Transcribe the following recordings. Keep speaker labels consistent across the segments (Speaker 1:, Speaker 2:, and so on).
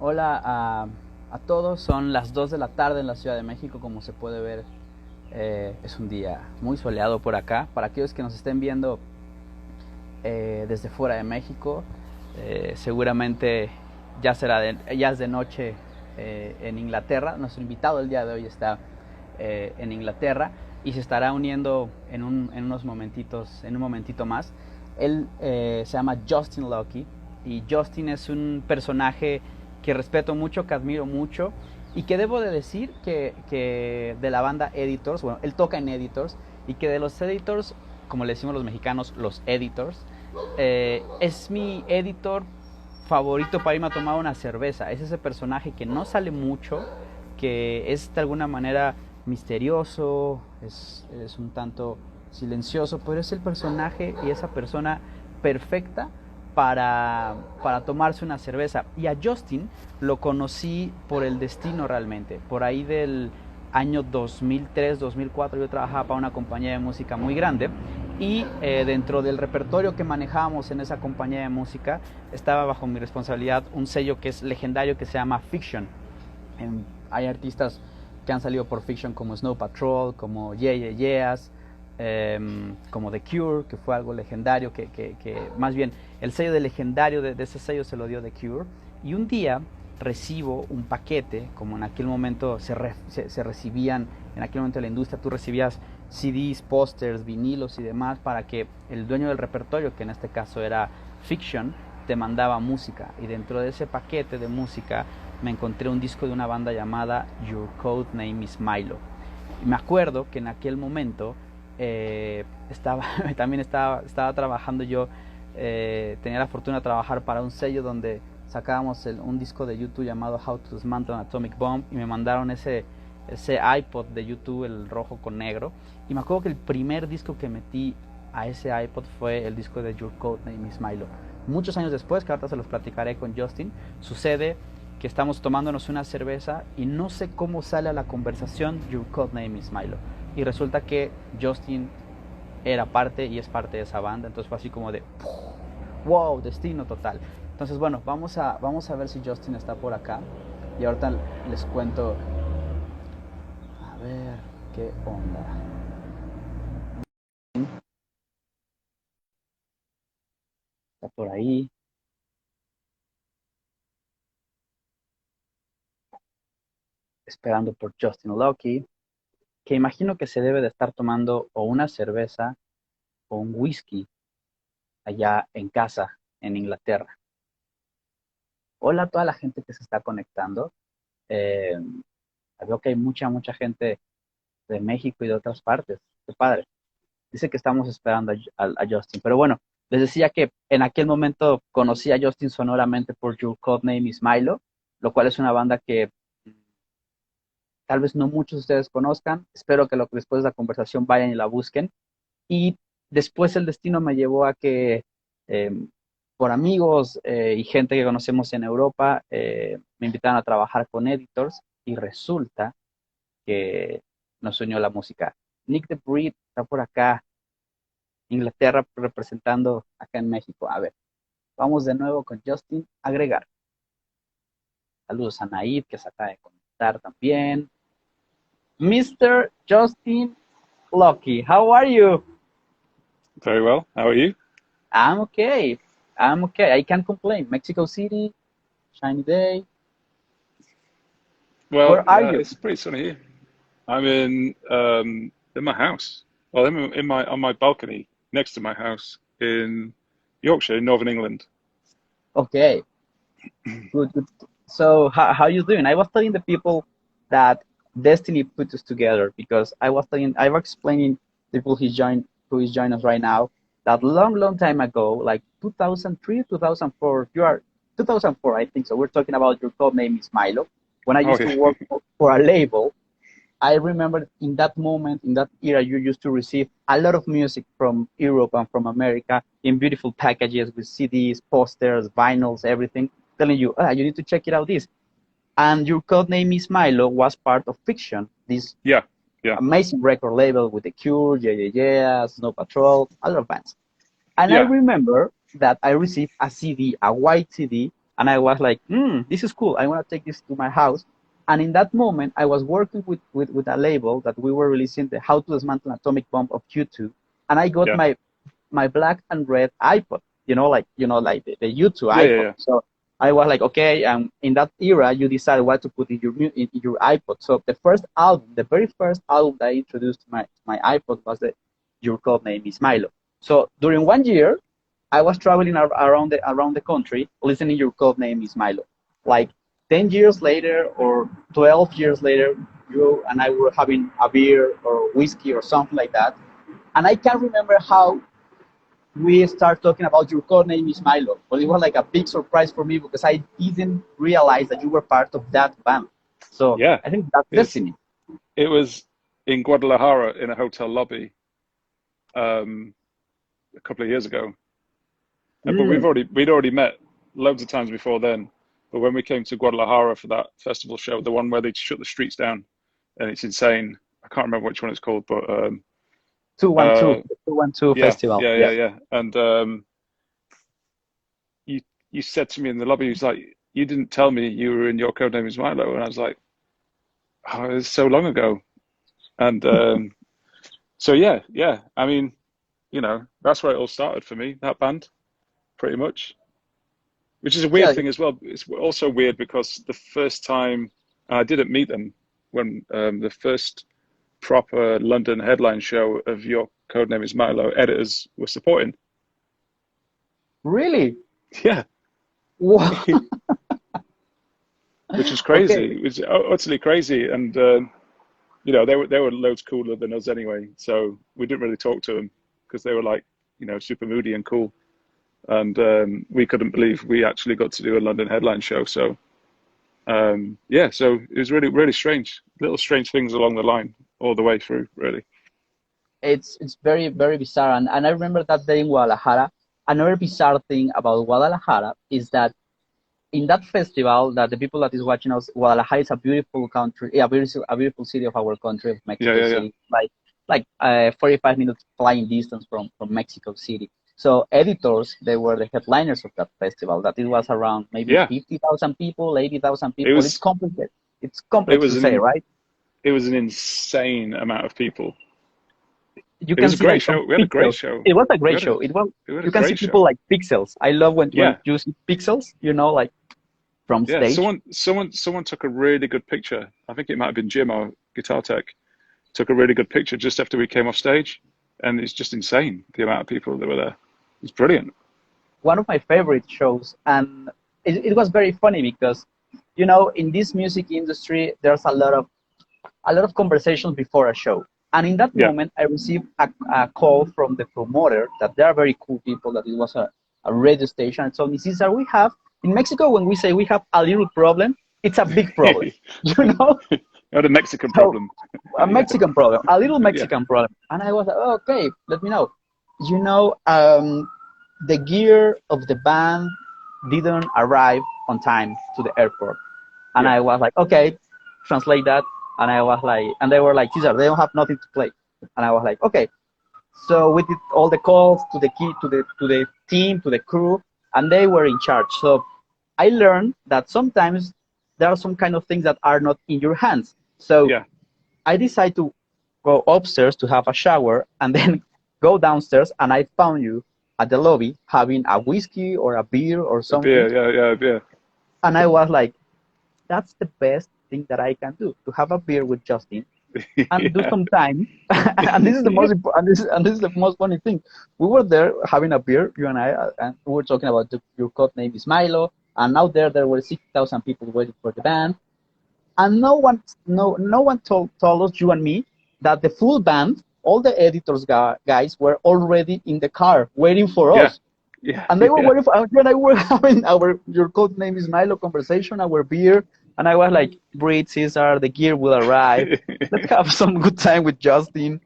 Speaker 1: Hola a todos, son las 2 de la tarde en la Ciudad de México, como se puede ver, es un día muy soleado por acá. Para aquellos que nos estén viendo desde fuera de México, seguramente ya es de noche en Inglaterra. Nuestro invitado el día de hoy está en Inglaterra y se estará uniendo en unos momentitos, en un momentito más. Él se llama Justin Lucky y Justin es un personaje que respeto mucho, que admiro mucho y que debo de decir que de la banda Editors, bueno, él toca en Editors y que de los Editors, como le decimos los mexicanos, los Editors, es mi editor favorito para irme a tomar una cerveza. Es ese personaje que no sale mucho, que es de alguna manera misterioso, es un tanto silencioso, pero es el personaje y esa persona perfecta para tomarse una cerveza. Y a Justin lo conocí por el destino realmente, por ahí del año 2003-2004 yo trabajaba para una compañía de música muy grande y dentro del repertorio que manejábamos en esa compañía de música estaba bajo mi responsabilidad un sello que es legendario que se llama Fiction. Hay artistas que han salido por Fiction como Snow Patrol, como Yeah Yeah Yeahs, como The Cure, que fue algo legendario, que más bien el sello de legendario de ese sello se lo dio The Cure. Y un día recibo un paquete, como en aquel momento se recibían, en aquel momento de la industria tú recibías CDs, pósters, vinilos y demás para que el dueño del repertorio, que en este caso era Fiction, te mandaba música. Y dentro de ese paquete de música me encontré un disco de una banda llamada Your Codenameis Milo. Y me acuerdo que en aquel momento estaba trabajando yo, tenía la fortuna de trabajar para un sello donde sacábamos un disco de YouTube llamado How to Dismantle an Atomic Bomb y me mandaron ese iPod de YouTube, el rojo con negro, y me acuerdo que el primer disco que metí a ese iPod fue el disco de Your Codenameis Milo. Muchos años después, que ahorita se los platicaré con Justin, sucede que estamos tomándonos una cerveza y no sé cómo sale a la conversación Your Codenameis Milo. Y resulta que Justin era parte y es parte de esa banda, entonces fue así como de wow, destino total. Entonces bueno, vamos a ver si Justin está por acá y ahorita les cuento a ver qué onda. Está por ahí, esperando por Justin Lucky, que imagino que se debe de estar tomando o una cerveza o un whisky allá en casa, en Inglaterra. Hola a toda la gente que se está conectando. Eh, Veo que hay mucha gente de México y de otras partes. Qué padre. Dice que estamos esperando a Justin. Pero bueno, les decía que en aquel momento conocí a Justin sonoramente por Your Codenameis Milo, lo cual es una banda que tal vez no muchos de ustedes conozcan. Espero que después de la conversación vayan y la busquen. Y después el destino me llevó a que eh, por amigos y gente que conocemos en Europa me invitaron a trabajar con Editors y resulta que nos unió la música. Nick the Breed está por acá, Inglaterra representando acá en México. A ver, vamos de nuevo con Justin, agregar. Saludos a Naid que se acaba de conectar también. Mr. Justin Lucky, how are you?
Speaker 2: Very well. How are you?
Speaker 1: I'm okay. I'm okay. I can't complain. Mexico City, shiny day.
Speaker 2: Well,
Speaker 1: Where are
Speaker 2: yeah,
Speaker 1: you?
Speaker 2: it's pretty sunny here. I'm in my house. Well, in my on my balcony next to my house in Yorkshire, in Northern England.
Speaker 1: Okay, good, good. So how you doing? I was telling the people that Destiny put us together because I was explaining people who is joining us right now that long time ago, like 2003, 2004. You are 2004, I think. So we're talking about your code name is Milo. When I
Speaker 2: Oh
Speaker 1: used to
Speaker 2: yeah,
Speaker 1: work for a label, I remember in that moment, in that era, you used to receive a lot of music from Europe and from America in beautiful packages with CDs, posters, vinyls, everything, telling you, you need to check it out. This and your code name is Milo was part of Fiction, this
Speaker 2: yeah, yeah,
Speaker 1: amazing record label with The Cure, Yeah Yeah Yeah, Snow Patrol, a lot of bands. And I
Speaker 2: yeah.
Speaker 1: remember that I received a CD, a white CD And I was like, this is cool. I want to take this to my house. And in that moment, I was working with a label that we were releasing the How to Dismantle an Atomic Bomb of U2. And I got
Speaker 2: Yeah.
Speaker 1: my black and red iPod, like the U2
Speaker 2: Yeah,
Speaker 1: iPod.
Speaker 2: yeah.
Speaker 1: So I was like, okay, in that era, you decide what to put in your iPod. So the very first album that I introduced to my iPod was the Your Codenameis Milo. So during 1 year, I was traveling around the country listening Your Codenameis Milo. Like 10 years later or 12 years later, you and I were having a beer or whiskey or something like that. And I can't remember how we start talking about Your Codenameis Milo, but it was like a big surprise for me because I didn't realize that you were part of that band. So
Speaker 2: Yeah.
Speaker 1: I think that's destiny.
Speaker 2: It was in Guadalajara in a hotel lobby a couple of years ago. But we'd already met loads of times before then. But when we came to Guadalajara for that festival show, the one where they shut the streets down, and it's insane. I can't remember which one it's called, but
Speaker 1: 212
Speaker 2: yeah,
Speaker 1: festival.
Speaker 2: yeah. And you said to me in the lobby, he's like, you didn't tell me you were in Your Codenameis Milo, and I was like, oh, it was so long ago. And so yeah. I mean, that's where it all started for me. That band, pretty much. Which is a weird thing as well. It's also weird because the first time I didn't meet them when the first proper London headline show of Your Codenameis Milo editors were supporting.
Speaker 1: Really?
Speaker 2: Yeah.
Speaker 1: Wow.
Speaker 2: Which is crazy.
Speaker 1: Okay.
Speaker 2: It was utterly crazy, and they were loads cooler than us anyway. So we didn't really talk to them because they were like super moody and cool. And we couldn't believe we actually got to do a London headline show. So, so it was really, really strange. Little strange things along the line all the way through, really.
Speaker 1: It's very, very bizarre. And I remember that day in Guadalajara. Another bizarre thing about Guadalajara is that in that festival, that the people that is watching us, Guadalajara is a beautiful country, a beautiful city of our country, of Mexico City, like 45 minutes flying distance from Mexico City. So editors, they were the headliners of that festival. That it was around maybe 50,000 people, 80,000 people. It's complicated. It's complex to say, right?
Speaker 2: It was an insane amount of people.
Speaker 1: You can see
Speaker 2: a great show. We had a great show.
Speaker 1: It was a great show. You can see people like pixels. I love when you see pixels, like from stage.
Speaker 2: Someone took a really good picture. I think it might have been Jim, our guitar tech, took a really good picture just after we came off stage. And it's just insane, the amount of people that were there. It's brilliant.
Speaker 1: One of my favorite shows, and it was very funny because, in this music industry, there's a lot of conversations before a show. And in that moment, I received a call from the promoter that they are very cool people, that it was a radio station. And told me, Cesar, we have, in Mexico, when we say we have a little problem, it's a big problem,
Speaker 2: Not a Mexican problem.
Speaker 1: A Mexican problem, a little Mexican problem. And I was like, oh, okay, let me know. The gear of the band didn't arrive on time to the airport. And I was like, okay, translate that. And I was like, and they were like, Cesar, they don't have nothing to play. And I was like, okay. So we did all the calls to the team, to the crew, and they were in charge. So I learned that sometimes there are some kind of things that are not in your hands. So I decided to go upstairs to have a shower and then go downstairs, and I found you at the lobby having a whiskey or a beer or something.
Speaker 2: A beer.
Speaker 1: And I was like, that's the best thing that I can do, to have a beer with Justin and do some time. And this is the most important, and this is the most funny thing. We were there having a beer, you and I, and we were talking about Your Codenameis Milo. And out there were 6,000 people waiting for the band, and no one told us, you and me, that the full band, all the editors guys, were already in the car waiting for us. And they were waiting for us. And I were having Your Codenameis Milo conversation, our beer, and I was like, breathe, Cesar, the gear will arrive. Let's have some good time with Justin.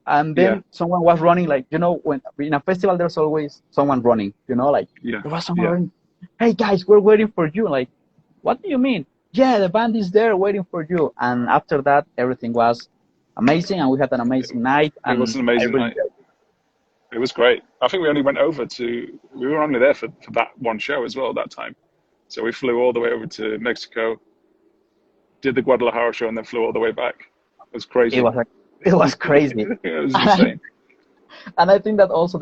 Speaker 1: And then someone was running, like, when in a festival there's always someone running, there was someone running. Hey guys, we're waiting for you. Like, what do you mean? Yeah, the band is there waiting for you. And after that, everything was amazing, and we had an amazing night. And
Speaker 2: it was an amazing night. It was great. I think we only went over we were only there for that one show as well at that time. So we flew all the way over to Mexico, did the Guadalajara show, and then flew all the way back. It was
Speaker 1: It
Speaker 2: crazy.
Speaker 1: was it was crazy.
Speaker 2: It was insane.
Speaker 1: And I think that also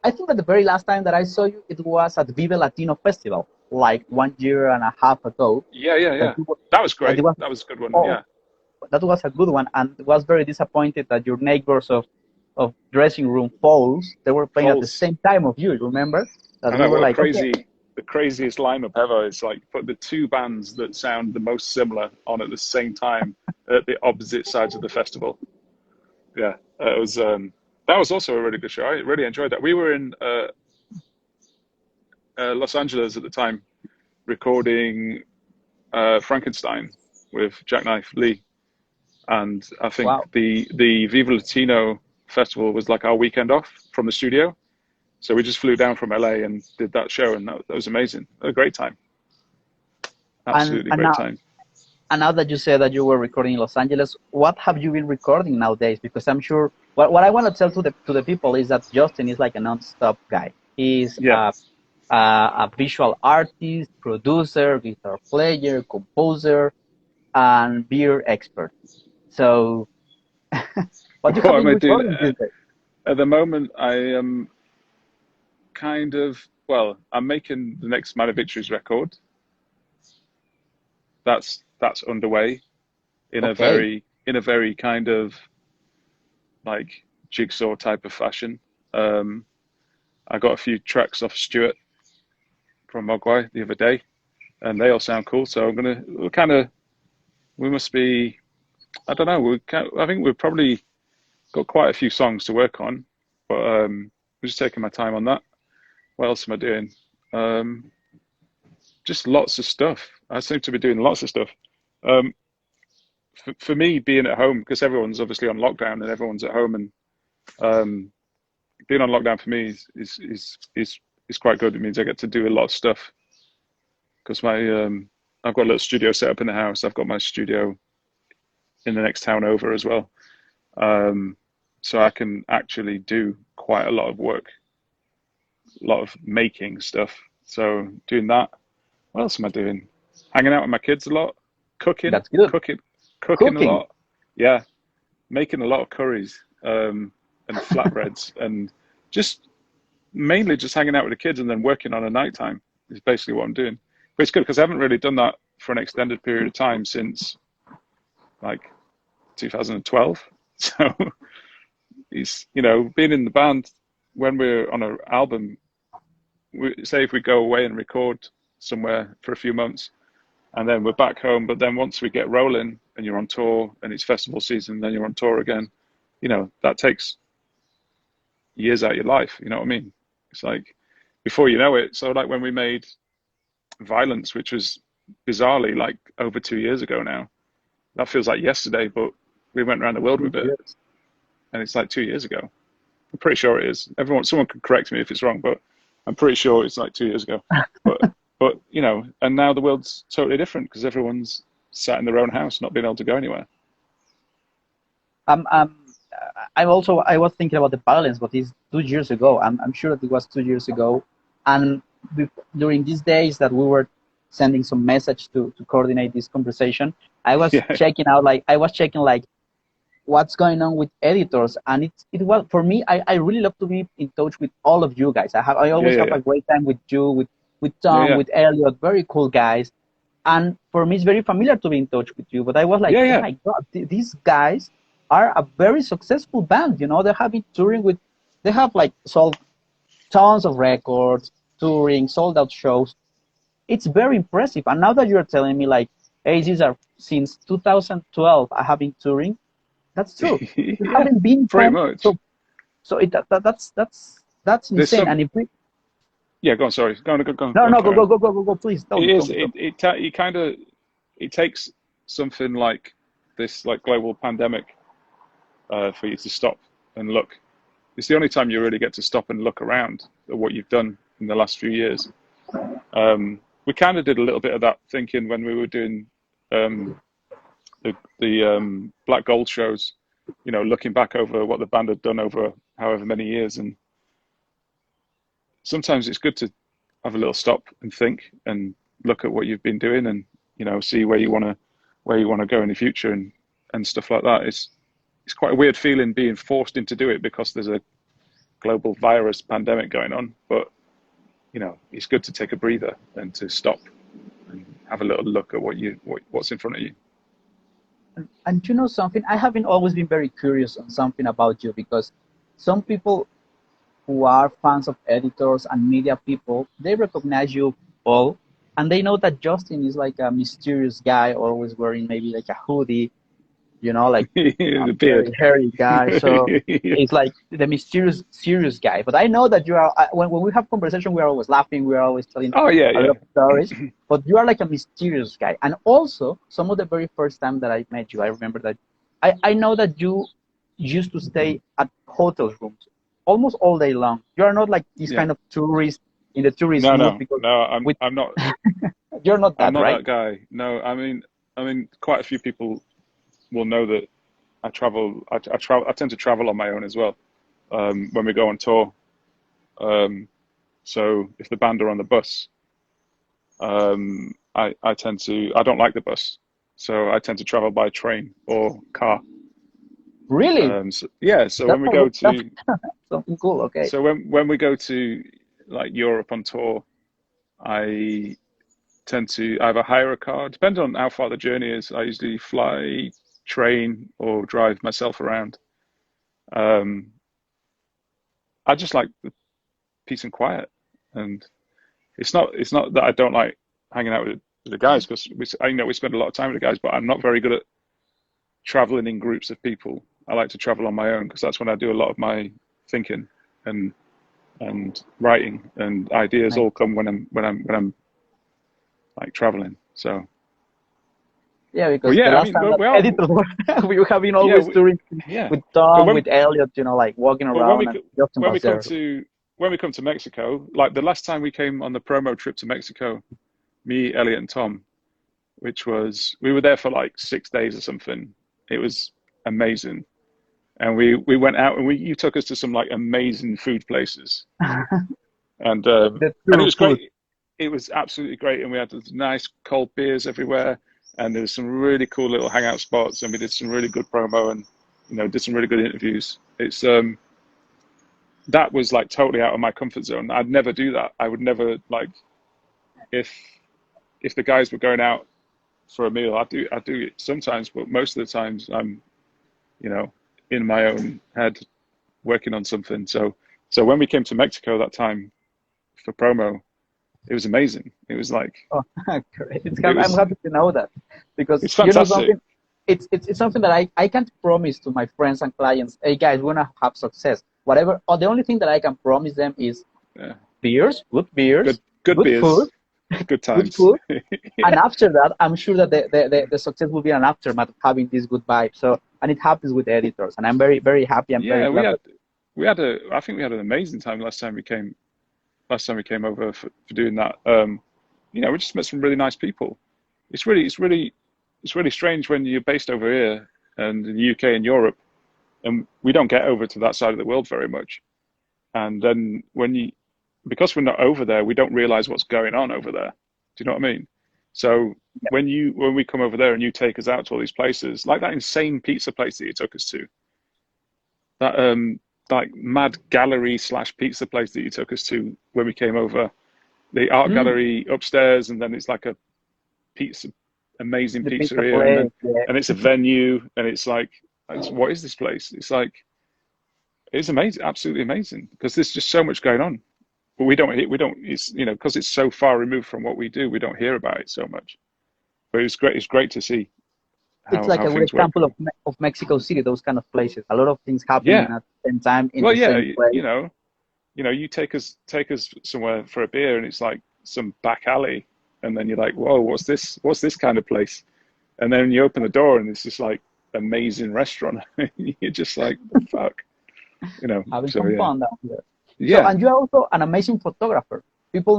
Speaker 1: I think that the very last time that I saw you, it was at Vive Latino Festival, like 1.5 years ago.
Speaker 2: Yeah. That was great. That was a good one.
Speaker 1: Oh,
Speaker 2: Yeah.
Speaker 1: that was a good one, and was very disappointed that your neighbors of dressing room Falls, they were playing at the
Speaker 2: Falls.
Speaker 1: same time of you. Remember that
Speaker 2: I
Speaker 1: we
Speaker 2: know,
Speaker 1: were
Speaker 2: what a
Speaker 1: like, okay,
Speaker 2: crazy, the craziest lineup ever. It's like put the two bands that sound the most similar on at the same time at the opposite sides of the festival. Yeah, it was. That was also a really good show. I really enjoyed that. We were in Los Angeles at the time, recording Frankenstein with Jackknife Lee, and I think
Speaker 1: wow.
Speaker 2: the Viva Latino festival was like our weekend off from the studio. So we just flew down from LA and did that show, and that was amazing. A great time,
Speaker 1: And
Speaker 2: absolutely
Speaker 1: and
Speaker 2: great
Speaker 1: now
Speaker 2: time.
Speaker 1: and now that you said that you were recording in Los Angeles, what have you been recording nowadays? Because I'm sure what I want to tell to the people is that Justin is like a non-stop guy. He's
Speaker 2: Yeah.
Speaker 1: a visual artist, producer, guitar player, composer, and beer expert. So, what you have
Speaker 2: What am
Speaker 1: been
Speaker 2: I doing
Speaker 1: recording these days?
Speaker 2: at the moment? I am kind of, well, I'm making the next Man of Victories record. That's underway
Speaker 1: Okay,
Speaker 2: in a very kind of like jigsaw type of fashion. Um, I got a few tracks off Stuart from Mogwai the other day, and they all sound cool. So we must be, I don't know, I think we've probably got quite a few songs to work on, but I'm just taking my time on that. What else am I doing? Um, just lots of stuff. I seem to be doing lots of stuff. Um, for me, being at home, because everyone's obviously on lockdown and everyone's at home, and um, being on lockdown for me is quite good. It means I get to do a lot of stuff because I've got a little studio set up in the house. I've got my studio in the next town over as well, so I can actually do quite a lot of work, a lot of making stuff. So doing that. What else am I doing? Hanging out with my kids a lot, cooking,
Speaker 1: that's good.
Speaker 2: cooking, cooking a
Speaker 1: Cooking.
Speaker 2: lot. Yeah, making a lot of curries and flatbreads, and just mainly just hanging out with the kids and then working on a nighttime is basically what I'm doing. But it's good because I haven't really done that for an extended period of time since like 2012. So it's, being in the band when we're on an album, say if we go away and record somewhere for a few months and then we're back home, but then once we get rolling and you're on tour and it's festival season, then you're on tour again, that takes years out of your life. You know what I mean? It's like before you know it. So like when we made Violence, which was bizarrely like over 2 years ago now, that feels like yesterday, but we went around the world with it
Speaker 1: Yes.
Speaker 2: and it's like 2 years ago. I'm pretty sure it is. Someone could correct me if it's wrong, but I'm pretty sure it's like 2 years ago. But and now the world's totally different because everyone's sat in their own house, not being able to go anywhere.
Speaker 1: Um, um, I was thinking about the balance, but it's 2 years ago. I'm sure that it was 2 years ago, and during these days that we were sending some message to coordinate this conversation,
Speaker 2: Yeah,
Speaker 1: I was checking like what's going on with editors, and it was for me. I really love to be in touch with all of you guys. I
Speaker 2: yeah,
Speaker 1: always
Speaker 2: yeah,
Speaker 1: have
Speaker 2: yeah,
Speaker 1: a great time with you, with
Speaker 2: yeah,
Speaker 1: Tom,
Speaker 2: yeah,
Speaker 1: with Elliot, very cool guys. And for me, it's very familiar to be in touch with you. But I was like,
Speaker 2: yeah,
Speaker 1: oh
Speaker 2: yeah.
Speaker 1: my God, these guys are a very successful band. They have been touring with, they have like sold tons of records, touring, sold out shows. It's very impressive. And now that you're telling me like, hey, these are since 2012, I have been touring. That's true. You
Speaker 2: Yeah,
Speaker 1: haven't been
Speaker 2: pretty
Speaker 1: home,
Speaker 2: much.
Speaker 1: so that's
Speaker 2: There's
Speaker 1: insane.
Speaker 2: some.
Speaker 1: And if we,
Speaker 2: Yeah, go on. Sorry, go on,
Speaker 1: no, no,
Speaker 2: carry on.
Speaker 1: go, please tell
Speaker 2: It
Speaker 1: me, tell
Speaker 2: is.
Speaker 1: me, tell me.
Speaker 2: You kind of. It takes something like this, like global pandemic, for you to stop and look. It's the only time you really get to stop and look around at what you've done in the last few years. We kind of did a little bit of that thinking when we were doing um, the Black Gold shows. Looking back over what the band had done over however many years, and sometimes it's good to have a little stop and think and look at what you've been doing and, you know, see where you want to go in the future and stuff like that. It's quite a weird feeling being forced into do it because there's a global virus pandemic going on. But, you know, it's good to take a breather and to stop and have a little look at what's in front of you.
Speaker 1: And you know something, I haven't always been very curious on something about you, because some people who are fans of editors and media people, they recognize you all, and they know that Justin is like a mysterious guy, always wearing maybe like a hoodie, you know, like a
Speaker 2: The
Speaker 1: very
Speaker 2: beard.
Speaker 1: hairy guy. So
Speaker 2: Yeah.
Speaker 1: it's like the mysterious, serious guy. But I know that you are, when we have conversation, we are always laughing, we are always telling
Speaker 2: Oh yeah,
Speaker 1: a lot
Speaker 2: yeah.
Speaker 1: of stories. But you are like a mysterious guy. And also, some of the very first time that I met you, I remember that I know that you used to stay at hotel rooms almost all day long. You are not like this
Speaker 2: Yeah.
Speaker 1: kind of tourist in the tourist
Speaker 2: No,
Speaker 1: mood,
Speaker 2: no,
Speaker 1: because
Speaker 2: no.
Speaker 1: with
Speaker 2: I'm not.
Speaker 1: you're not
Speaker 2: I'm
Speaker 1: that,
Speaker 2: not
Speaker 1: right?
Speaker 2: that guy. No, I mean, quite a few people will know that I travel. I travel. I tend to travel on my own as well. When we go on tour. So if the band are on the bus, I tend to. I don't like the bus, so I tend to travel by train or car.
Speaker 1: Really?
Speaker 2: So, yeah. So
Speaker 1: That's
Speaker 2: when we
Speaker 1: a,
Speaker 2: go
Speaker 1: that's
Speaker 2: to,
Speaker 1: something cool. Okay.
Speaker 2: so when we go to like Europe on tour, I tend to either hire a car, depending on how far the journey is. I usually fly, train, or drive myself around. Um, I just like the peace and quiet, and it's not that I don't like hanging out with the guys, because I know we spend a lot of time with the guys, but I'm not very good at traveling in groups of people. I like to travel on my own because that's when I do a lot of my thinking and writing, and ideas
Speaker 1: Nice.
Speaker 2: all come when I'm like traveling. So,
Speaker 1: Yeah,
Speaker 2: but
Speaker 1: because the
Speaker 2: yeah, I
Speaker 1: last
Speaker 2: mean,
Speaker 1: time
Speaker 2: we
Speaker 1: that
Speaker 2: are,
Speaker 1: editors were, we have been
Speaker 2: yeah,
Speaker 1: always touring
Speaker 2: yeah.
Speaker 1: with
Speaker 2: But
Speaker 1: Tom, with Elliot, you know, like walking
Speaker 2: but when
Speaker 1: around,
Speaker 2: we
Speaker 1: and Justin
Speaker 2: when
Speaker 1: was
Speaker 2: we come
Speaker 1: there.
Speaker 2: to when we come to Mexico, like the last time we came on the promo trip to Mexico, me, Elliot, and Tom, which was we were there for like 6 days or something. It was amazing, and we went out and you took us to some like amazing food places,
Speaker 1: The
Speaker 2: and it
Speaker 1: true
Speaker 2: was
Speaker 1: food.
Speaker 2: great. It was absolutely great, and we had these nice cold beers everywhere, and there was some really cool little hangout spots, and we did some really good promo, and you know, did some really good interviews. It's that was like totally out of my comfort zone. I'd never do that. I would never like if the guys were going out for a meal. I do it sometimes, but most of the times I'm, you know, in my own head working on something. So when we came to Mexico that time for promo, it was amazing. It was like
Speaker 1: Oh, great.
Speaker 2: it
Speaker 1: I'm
Speaker 2: was
Speaker 1: happy to know that, because
Speaker 2: it's
Speaker 1: you know
Speaker 2: fantastic.
Speaker 1: something, it's something that I can't promise to my friends and clients. Hey guys, we're gonna have success. Whatever. Or the only thing that I can promise them is
Speaker 2: Yeah.
Speaker 1: beers,
Speaker 2: Good
Speaker 1: good food,
Speaker 2: beers, good
Speaker 1: good
Speaker 2: times.
Speaker 1: food, and
Speaker 2: Yeah.
Speaker 1: after that, I'm sure that the success will be an aftermath of having this good vibe. So, and it happens with editors, and I'm very, very happy. I'm very
Speaker 2: Yeah,
Speaker 1: glad that.
Speaker 2: we had a I think we had an amazing time last time we came over for doing that. You know, we just met some really nice people. It's really strange when you're based over here and in the UK and Europe, and we don't get over to that side of the world very much. And then because we're not over there, we don't realize what's going on over there. Do you know what I mean? So when we come over there and you take us out to all these places, like that insane pizza place that you took us to, that like mad gallery slash pizza place that you took us to when we came over, the art
Speaker 1: Mm,
Speaker 2: gallery upstairs, and then it's like a pizza, amazing
Speaker 1: the pizza
Speaker 2: pizzeria,
Speaker 1: place, yeah.
Speaker 2: and it's a venue, and it's like, what is this place? It's like it's amazing, absolutely amazing, because there's just so much going on. But we don't, it's, you know, because it's so far removed from what we do, we don't hear about it so much. But it's great to see
Speaker 1: It's like
Speaker 2: how
Speaker 1: a good
Speaker 2: things work.
Speaker 1: example of of Mexico City. Those kind of places, a lot of things happening
Speaker 2: Yeah.
Speaker 1: at the same time in
Speaker 2: Well,
Speaker 1: the
Speaker 2: yeah,
Speaker 1: same place.
Speaker 2: you know, you take us somewhere for a beer, and it's like some back alley, and then you're like, whoa, what's this? What's this kind of place? And then you open the door, and it's just like amazing restaurant. You're just like, the fuck, you know.
Speaker 1: Having
Speaker 2: So
Speaker 1: some
Speaker 2: yeah,
Speaker 1: fun down there. So,
Speaker 2: yeah.
Speaker 1: and you are also an amazing photographer. People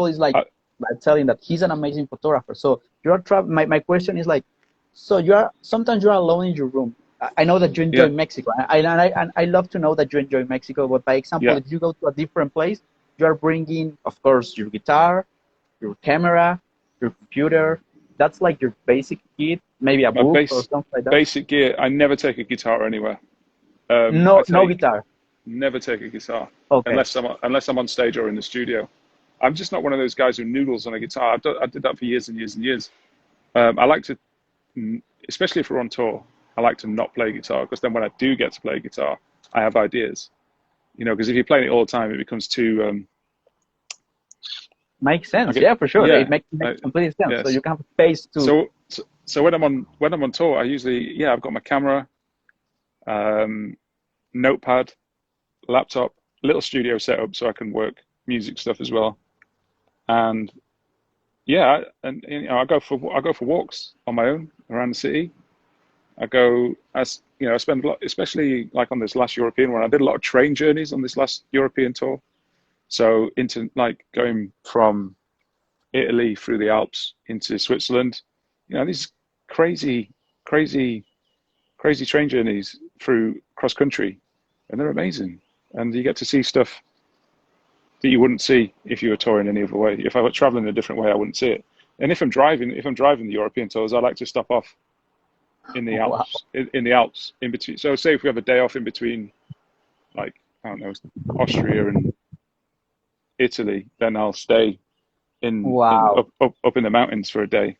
Speaker 1: is
Speaker 2: I,
Speaker 1: like telling that he's an amazing photographer. So you're my question is like, so you are sometimes you're alone in your room. I know that you enjoy
Speaker 2: yeah,
Speaker 1: Mexico, and I love to know that you enjoy Mexico. But by example,
Speaker 2: yeah,
Speaker 1: if you go to a different place, you are bringing, of course, your guitar, your camera. your computer. That's like your basic kit, maybe a
Speaker 2: My
Speaker 1: book or something like that.
Speaker 2: basic gear. I never take a guitar anywhere. I
Speaker 1: No
Speaker 2: take
Speaker 1: guitar.
Speaker 2: never take a guitar
Speaker 1: Okay.
Speaker 2: unless I'm on stage or in the studio. I'm just not one of those guys who noodles on a guitar. I did that for years and years and years. I like to, especially if we're on tour, I like to not play guitar because then when I do get to play guitar, I have ideas. You know, because if you're playing it all the time, it becomes too.
Speaker 1: Makes sense. Yeah, for sure.
Speaker 2: Yeah,
Speaker 1: It makes complete sense. So
Speaker 2: yes.
Speaker 1: you can have space to.
Speaker 2: So when I'm on tour, I usually I've got my camera, notepad, laptop, little studio setup so I can work music stuff as well, and I go for walks on my own around the city. I spend a lot, especially like on this last European one. I did a lot of train journeys on this last European tour. So into like going from Italy through the Alps into Switzerland, these crazy, crazy, crazy train journeys through cross country, and they're amazing. And you get to see stuff that you wouldn't see if you were touring any other way. If I were traveling a different way, I wouldn't see it. And if I'm driving the European tours, I like to stop off in the Alps,
Speaker 1: Wow.
Speaker 2: in the Alps in between. So say if we have a day off in between, like, I don't know, Austria and Italy, then I'll stay
Speaker 1: Wow.
Speaker 2: up in the mountains for a day.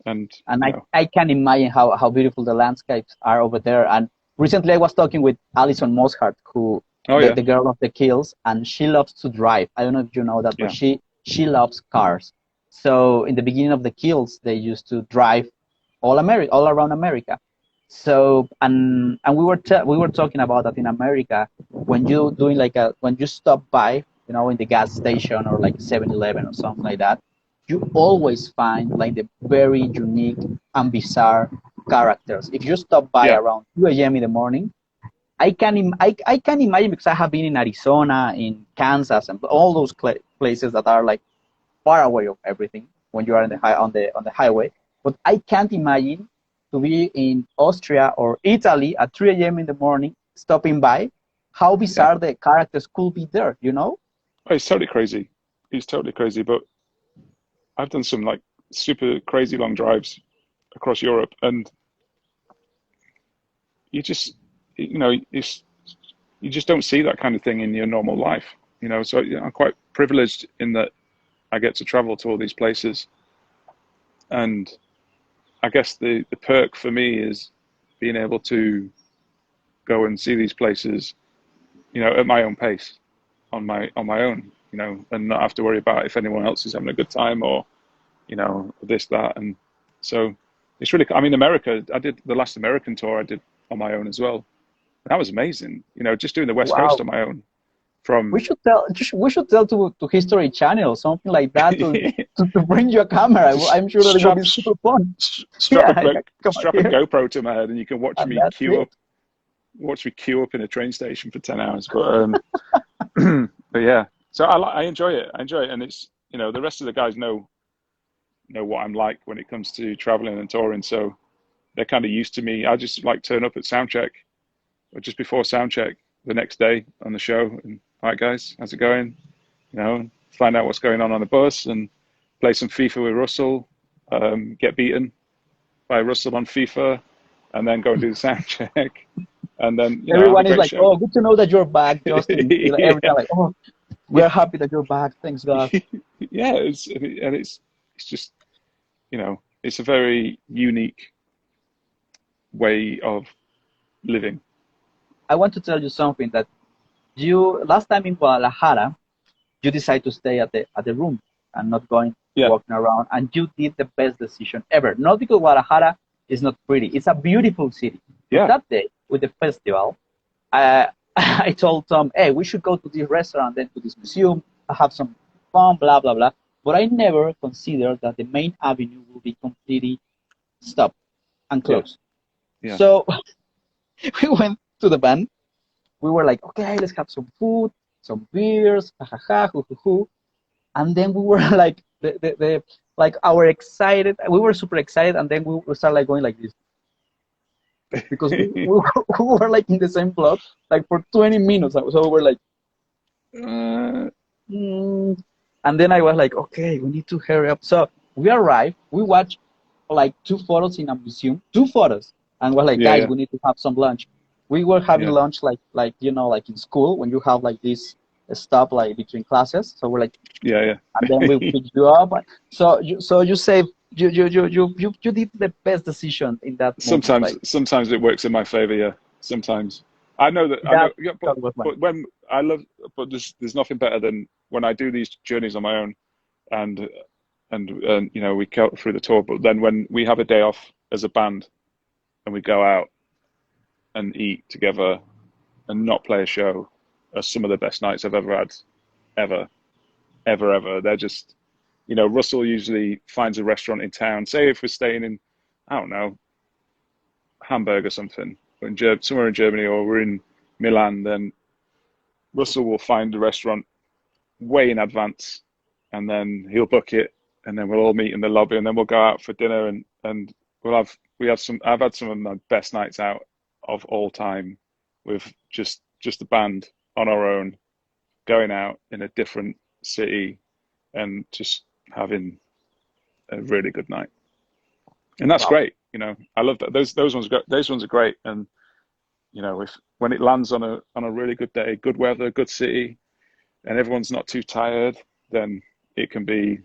Speaker 2: And
Speaker 1: I can imagine how beautiful the landscapes are over there. And recently I was talking with Alison Mosshart, who the girl of the Kills, and she loves to drive. I don't know if you know that, but she loves cars. So in the beginning of the Kills, they used to drive all around America. So and we were talking about that in America, when you doing when you stop by, in the gas station or like 7-Eleven or something like that, you always find like the very unique and bizarre characters. If you stop by around 2 a.m. in the morning, I can imagine, because I have been in Arizona, in Kansas, and all those places that are like far away of everything when you are on the highway. But I can't imagine to be in Austria or Italy at 3 a.m. in the morning, stopping by. How bizarre the characters could be there,
Speaker 2: Oh, it's totally crazy. It's totally crazy. But I've done some like super crazy long drives across Europe, and you just, you just don't see that kind of thing in your normal life. So I'm quite privileged in that I get to travel to all these places, and I guess the perk for me is being able to go and see these places, at my own pace, on my own, and not have to worry about if anyone else is having a good time or, this, that. And so it's really, America, I did the last American tour I did on my own as well. That was amazing, just doing the West Coast on my own.
Speaker 1: We should tell to History Channel, something like that, to bring you a camera. I'm sure that it will be super fun.
Speaker 2: Strap a GoPro to my head, and you can watch me queue up in a train station for 10 hours. But but yeah, so I enjoy it. And it's, the rest of the guys know what I'm like when it comes to traveling and touring, so they're kind of used to me. I just like turn up at soundcheck or just before soundcheck the next day on the show, and all right, guys, how's it going? Find out what's going on the bus, and play some FIFA with Russell, get beaten by Russell on FIFA, and then go and do the sound check. And then
Speaker 1: everyone is like, show. Oh, good to know that you're back, Justin. Every time, like, oh, we're happy that you're back. Thanks God.
Speaker 2: Yeah, it's just, it's a very unique way of living.
Speaker 1: I want to tell you something, that you last time in Guadalajara, you decided to stay at the room and not going walking around, and you did the best decision ever. Not because Guadalajara is not pretty; it's a beautiful city. Yeah. But that day with the festival, I told Tom, "Hey, we should go to this restaurant, then to this museum, have some fun, blah blah blah." But I never considered that the main avenue will be completely stopped and closed. Yeah. So we went to the van. We were like, okay, let's have some food, some beers, ha ha ha, hoo hoo hoo. And then we were like, we were super excited, and then we started like going like this. Because we were like in the same plot, like for 20 minutes. So we were like, and then I was like, okay, we need to hurry up. So we arrived, we watched like two photos in a museum, two photos, and we're like,
Speaker 2: Yeah,
Speaker 1: guys,
Speaker 2: yeah,
Speaker 1: we need to have some lunch. We were having
Speaker 2: yeah,
Speaker 1: lunch like like in school when you have like this stop like between classes. So we're like,
Speaker 2: yeah,
Speaker 1: and then we
Speaker 2: yeah.
Speaker 1: pick you up. So you save you did the best decision in that moment.
Speaker 2: Sometimes,
Speaker 1: Like
Speaker 2: sometimes it works in my favor. Yeah, sometimes. I know that. I know.
Speaker 1: that
Speaker 2: Yeah,
Speaker 1: that was like
Speaker 2: but when I love, but there's nothing better than when I do these journeys on my own, and and you know we go through the tour. But then when we have a day off as a band and we go out and eat together and not play a show, are some of the best nights I've ever had, ever, ever. They're just, you know, Russell usually finds a restaurant in town. Say if we're staying in, I don't know, Hamburg or something, or in somewhere in Germany, or we're in Milan, then Russell will find a restaurant way in advance, and then he'll book it, and then we'll all meet in the lobby, and then we'll go out for dinner, and we have some. I've had some of my best nights out of all time, with just the band on our own, going out in a different city, and just having a really good night, and that's
Speaker 1: wow,
Speaker 2: great. You know, I love that. Those ones go, those ones are great, and you know, if when it lands on a really good day, good weather, good city, and everyone's not too tired, then it can be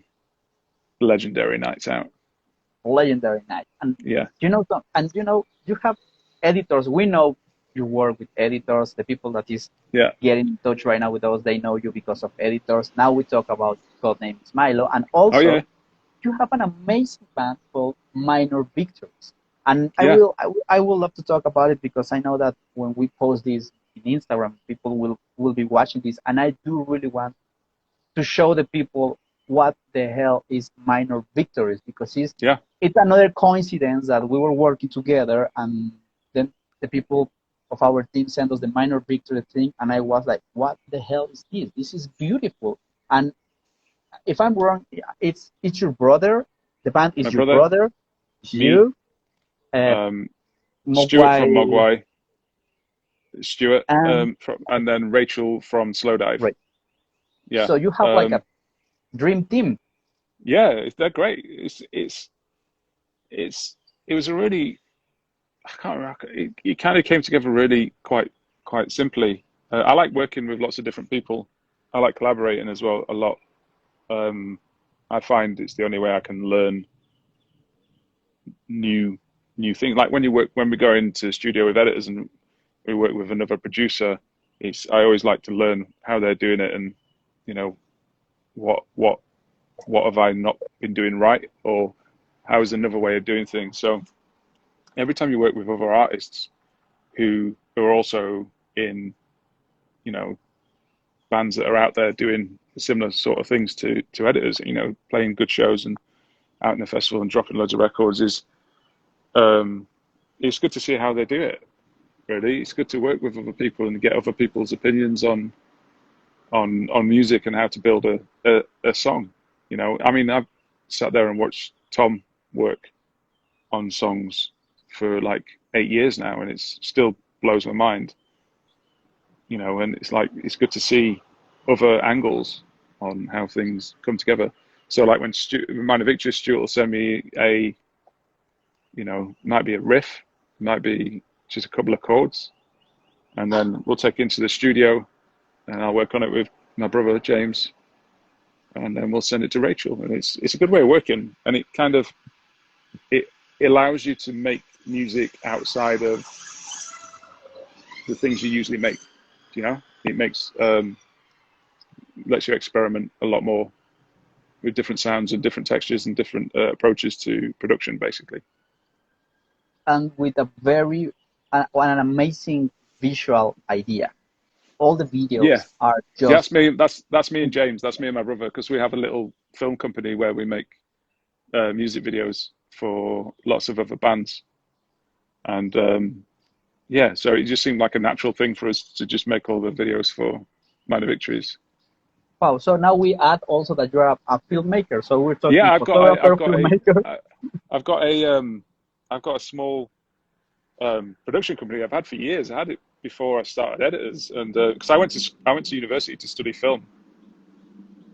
Speaker 2: legendary nights out.
Speaker 1: legendary night. And
Speaker 2: Yeah,
Speaker 1: you have editors. We know you work with editors. The people that is
Speaker 2: yeah,
Speaker 1: getting in touch right now with us, they know you because of editors. Now we talk about Codenames Milo, and
Speaker 2: oh yeah,
Speaker 1: also you have an amazing band called Minor Victories. And
Speaker 2: yeah,
Speaker 1: I will love to talk about it because I know that when we post this in Instagram, people will be watching this, and I do really want to show the people what the hell is Minor Victories because
Speaker 2: yeah.
Speaker 1: it's another coincidence that we were working together and then the people of our team sent us the Minor Victory thing, and I was like, what the hell is this? This is beautiful. And if I'm wrong, it's your brother. The band
Speaker 2: My
Speaker 1: is your
Speaker 2: brother,
Speaker 1: brother. It's
Speaker 2: me,
Speaker 1: you, uh,
Speaker 2: um, Stuart from
Speaker 1: Mogwai,
Speaker 2: Mogwai, Stuart,
Speaker 1: and
Speaker 2: and then Rachel from Slowdive.
Speaker 1: Ray.
Speaker 2: Yeah,
Speaker 1: So you have like a dream team.
Speaker 2: yeah, they're great. It's it was a really I can't remember. It kind of came together really quite simply. I like working with lots of different people. I like collaborating as well a lot. Um, I find it's the only way I can learn new new things. Like when we go into the studio with editors and we work with another producer, it's I always like to learn how they're doing it and you know what what what have I not been doing right or how is another way of doing things. So every time you work with other artists who are also in you know bands that are out there doing similar sort of things to editors, you know, playing good shows and out in the festival and dropping loads of records is um, it's good to see how they do it. Really, it's good to work with other people and get other people's opinions on music and how to build a song. You know, I mean, I've sat there and watched Tom work on songs for like 8 years now, and it still blows my mind. You know, and it's like it's good to see other angles on how things come together. So, like when Minor Victory, Stuart will send me you know, might be a riff, might be just a couple of chords, and then we'll take it into the studio and I'll work on it with my brother James, and then we'll send it to Rachel. And it's a good way of working, and it kind of it allows you to make music outside of the things you usually make. You know, it makes lets you experiment a lot more with different sounds and different textures and different approaches to production, basically.
Speaker 1: And with a very an amazing visual idea. All the
Speaker 2: Yeah,
Speaker 1: videos are
Speaker 2: yeah,
Speaker 1: just
Speaker 2: that's me and James. That's me and my brother because we have a little film company where we make music videos for lots of other bands, and yeah, so it just seemed like a natural thing for us to just make all the videos for Minor Victories.
Speaker 1: wow. So now we add also that you're a filmmaker. So we're talking
Speaker 2: Yeah,
Speaker 1: photographer, filmmaker.
Speaker 2: I've got I've got a small production company I've had for years. I had it before I started editors, and because I went to university to study film.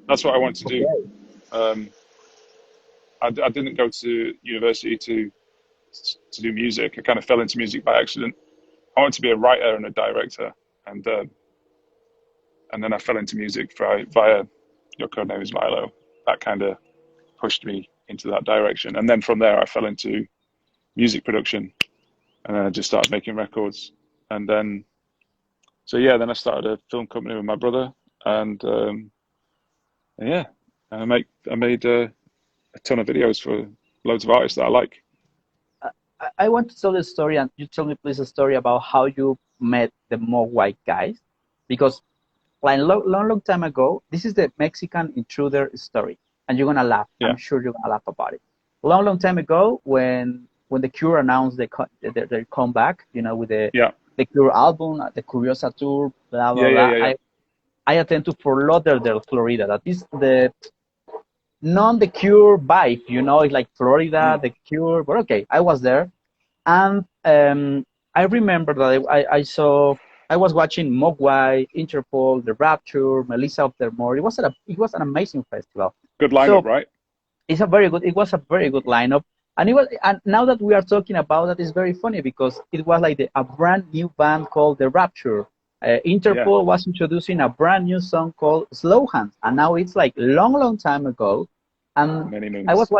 Speaker 2: That's what I wanted to do.
Speaker 1: Okay.
Speaker 2: Um, I didn't go to university to do music. I kind of fell into music by accident. I wanted to be a writer and a director, and then I fell into music via Your Codenameis Milo. That kind of pushed me into that direction, and then from there I fell into music production, and then I just started making records, and then then I started a film company with my brother, and yeah, I made a ton of videos for loads of artists that I like.
Speaker 1: I want to tell the story, and you tell me please a story about how you met the Mogwai guys, because like long time ago, this is the Mexican intruder story, and you're gonna laugh.
Speaker 2: Yeah.
Speaker 1: I'm sure you're gonna laugh about it. Long time ago, when the Cure announced their comeback, with the Cure album, the Curiosa tour, blah blah blah. I attend to Fort Lauderdale, Florida. That is the non the Cure vibe, it's like Florida, the Cure. But okay, I was there, and I remember that I was watching Mogwai, Interpol, The Rapture, Melissa of the Moor. It was an amazing festival.
Speaker 2: Good lineup, right?
Speaker 1: It was a very good lineup. And now that we are talking about that, it's very funny because it was like a brand new band called The Rapture. Interpol was introducing a brand new song called Slow Hands, and now it's like long time ago. And
Speaker 2: many moons.
Speaker 1: I was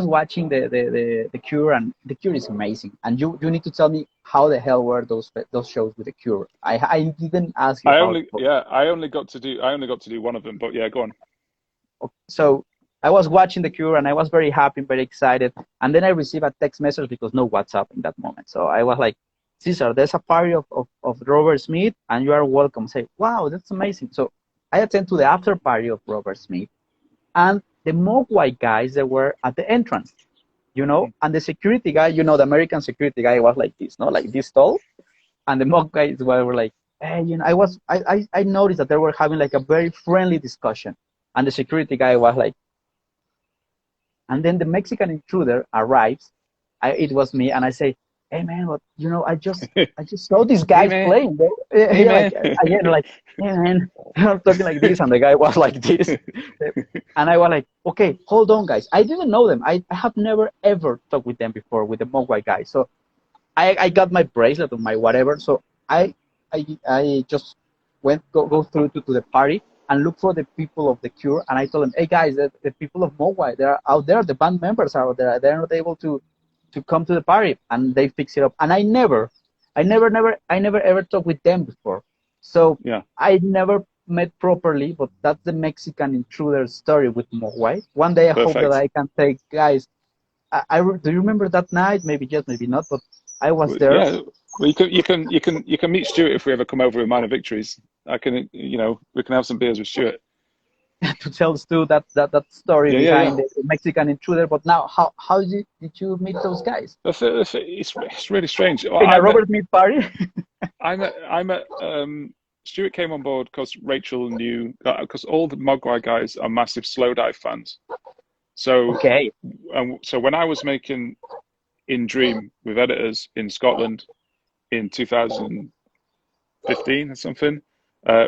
Speaker 1: watching the Cure, and the Cure is amazing. And you need to tell me how the hell were those shows with the Cure. I didn't ask you.
Speaker 2: I only got to do one of them, but yeah, go on.
Speaker 1: So I was watching the Cure, and I was very happy, very excited. And then I received a text message because no WhatsApp in that moment. So I was like, Cesar, there's a party of Robert Smith, and you are welcome. Say, wow, that's amazing. So I attend to the after party of Robert Smith, and the Mogwai guys that were at the entrance, and the security guy, the American security guy was like this, like this tall, and the Mog guys were like, hey, I noticed that they were having like a very friendly discussion, and the security guy was like, and then the Mexican intruder arrives, it was me, and I say, hey man, what, I just saw these guys playing. Hey man, I'm talking like this, and the guy was like this, and I was like, okay, hold on, guys. I didn't know them. I have never ever talked with them before, with the Mogwai guys. So I got my bracelet or my whatever. So I just go through to the party and look for the people of the Cure, and I told them, hey guys, the people of Mogwai, they're out there. The band members are out there. They're not able to come to the party, and they fix it up. And I never ever talked with them before. So I never met properly, but that's the Mexican intruder story with Mogwai. One day I hope that I can say, guys, do you remember that night? Maybe yes, maybe not, but I was there.
Speaker 2: Yeah, well, you can meet Stuart if we ever come over with Minor Victories. We can have some beers with Stuart.
Speaker 1: To tell Stu that story behind the Mexican intruder. But now, how did you meet those guys?
Speaker 2: It's really strange.
Speaker 1: In a Robert Smith party?
Speaker 2: I met Stuart came on board because Rachel knew, because all the Mogwai guys are massive slow dive fans. So so when I was making In Dream with editors in Scotland in 2015 or something,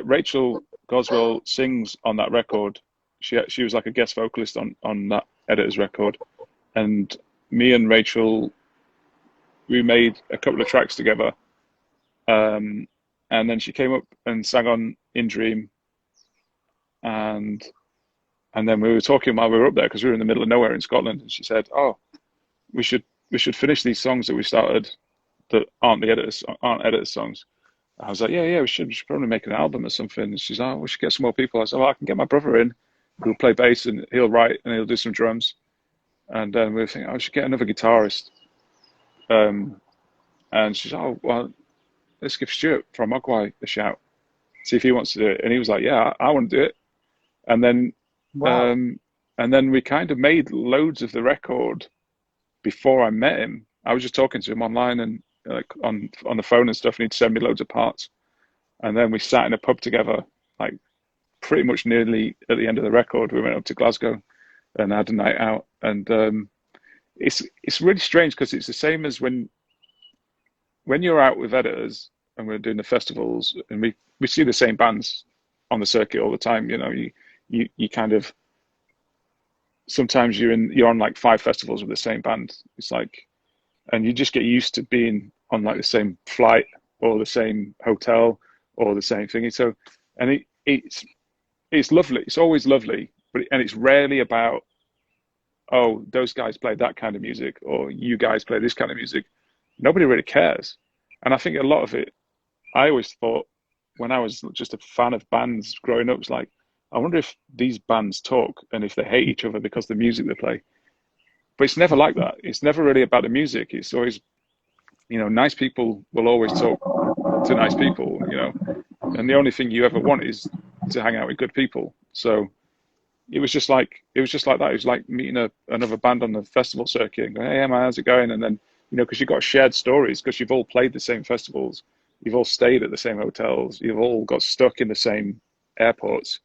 Speaker 2: Rachel Goswell sings on that record. She was like a guest vocalist on that editor's record, and me and Rachel, we made a couple of tracks together, and then she came up and sang on In Dream, and then we were talking while we were up there because we were in the middle of nowhere in Scotland, and she said, "Oh, we should finish these songs that we started that aren't editors songs." I was like, yeah, we should probably make an album or something. And she's like, we should get some more people. I said, well, I can get my brother in, who'll play bass, and he'll write, and he'll do some drums. And then we were thinking, I should get another guitarist. And she's like, oh, well, let's give Stuart from Mogwai a shout, see if he wants to do it. And he was like, yeah, I want to do it. And then, and then we kind of made loads of the record before I met him. I was just talking to him online and like on the phone and stuff, and he'd send me loads of parts, and then we sat in a pub together, like pretty much nearly at the end of the record. We went up to Glasgow and had a night out, and it's really strange because it's the same as when you're out with editors and we're doing the festivals, and we see the same bands on the circuit all the time. You kind of sometimes you're on like 5 festivals with the same band. It's like, and you just get used to being on like the same flight or the same hotel or the same thing. So, and it's lovely. It's always lovely, and it's rarely about, oh, those guys play that kind of music or you guys play this kind of music. Nobody really cares. And I think a lot of it, I always thought when I was just a fan of bands growing up, it's like, I wonder if these bands talk and if they hate each other because of the music they play. But it's never like that. It's never really about the music. It's always, nice people will always talk to nice people, and the only thing you ever want is to hang out with good people. So it was just like that. It was like meeting another band on the festival circuit and going, hey, man, how's it going? And then, because you've got shared stories, because you've all played the same festivals, you've all stayed at the same hotels, you've all got stuck in the same airports,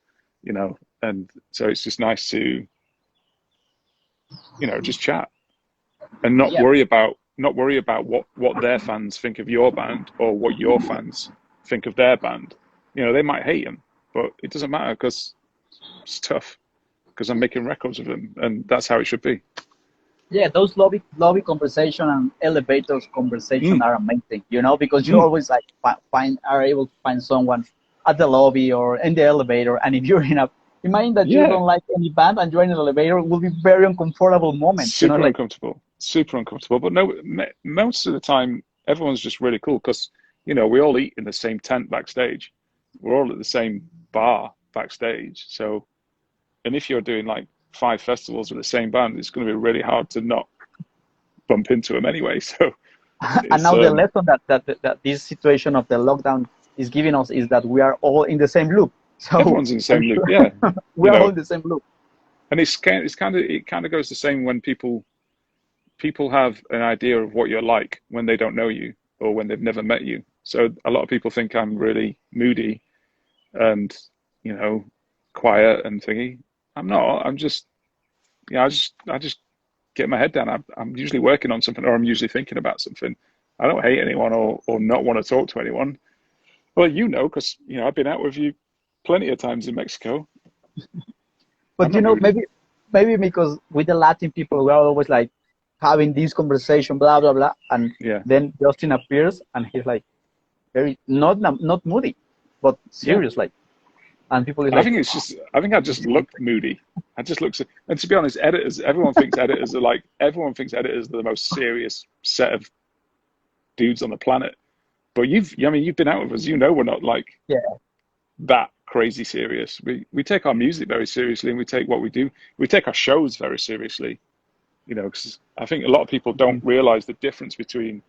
Speaker 2: and so it's just nice to, just chat and not
Speaker 1: Yeah.
Speaker 2: worry about what their fans think of your band or what your fans think of their band. They might hate them, but it doesn't matter because it's tough, because I'm making records of them, and that's how it should be.
Speaker 1: Yeah, those lobby conversation and elevators conversation are amazing, because you always like are able to find someone at the lobby or in the elevator, and if you're imagine that you don't like any band and you're in an elevator, it will be very uncomfortable moment.
Speaker 2: Super uncomfortable. But no, most of the time everyone's just really cool because we all eat in the same tent backstage. We're all at the same bar backstage. So, and if you're doing like 5 festivals with the same band, it's going to be really hard to not bump into them anyway. So,
Speaker 1: and now the lesson that this situation of the lockdown is giving us is that we are all in the same loop. So
Speaker 2: everyone's in the same loop. Yeah,
Speaker 1: we're all in the same loop.
Speaker 2: And it kind of goes the same when people have an idea of what you're like when they don't know you or when they've never met you. So a lot of people think I'm really moody and quiet and thingy. I'm not. I'm just, I just get my head down. I'm usually working on something, or I'm usually thinking about something. I don't hate anyone or not want to talk to anyone. Well, because I've been out with you plenty of times in Mexico.
Speaker 1: But maybe because with the Latin people, we're always like having this conversation, blah blah blah, and then Justin appears and he's like very not moody, but serious, like, and people is like,
Speaker 2: I think I just look moody. I just look, and to be honest, everyone thinks editors are the most serious set of dudes on the planet. But you've been out with us, we're not like that crazy serious. We take our music very seriously, and we take what we do. We take our shows very seriously, because I think a lot of people don't realize the difference between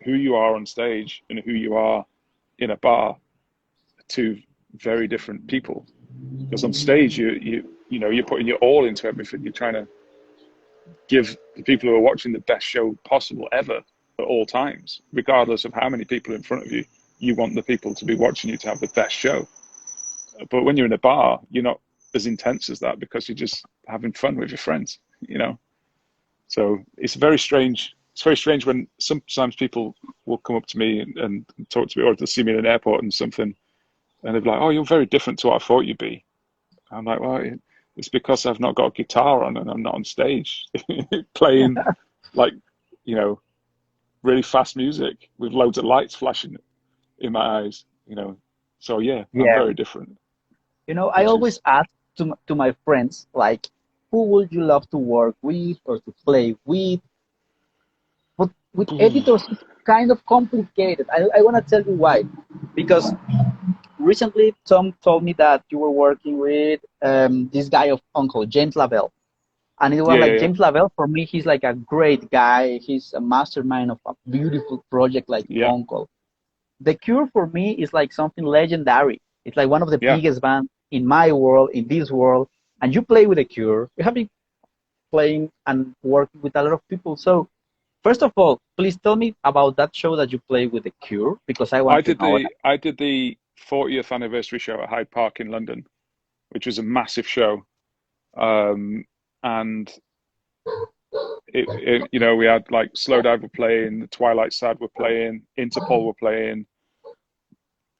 Speaker 2: who you are on stage and who you are in a bar. Two very different people. Because on stage, you're putting your all into everything. You're trying to give the people who are watching the best show possible ever at all times, regardless of how many people in front of you. You want the people to be watching you to have the best show. But when you're in a bar, you're not as intense as that because you're just having fun with your friends, So it's very strange. It's very strange when sometimes people will come up to me and talk to me, or they'll see me in an airport and something, and they'll be like, "Oh, you're very different to what I thought you'd be." I'm like, "Well, it's because I've not got a guitar on and I'm not on stage playing like, really fast music with loads of lights flashing in my eyes, So I'm very different.
Speaker 1: I always ask to my friends, like, who would you love to work with or to play with? But with editors, it's kind of complicated. I want to tell you why. Because recently, Tom told me that you were working with this guy of Uncle, James Lavelle. And it was James Lavelle, for me, he's like a great guy. He's a mastermind of a beautiful project like Uncle. The Cure, for me, is like something legendary. It's like one of the biggest bands in my world, in this world. And you play with The Cure. You have been playing and working with a lot of people. So, first of all, please tell me about that show that you played with The Cure, because I did
Speaker 2: the 40th anniversary show at Hyde Park in London, which was a massive show. And we had like Slowdive were playing, the Twilight Sad were playing, Interpol were playing.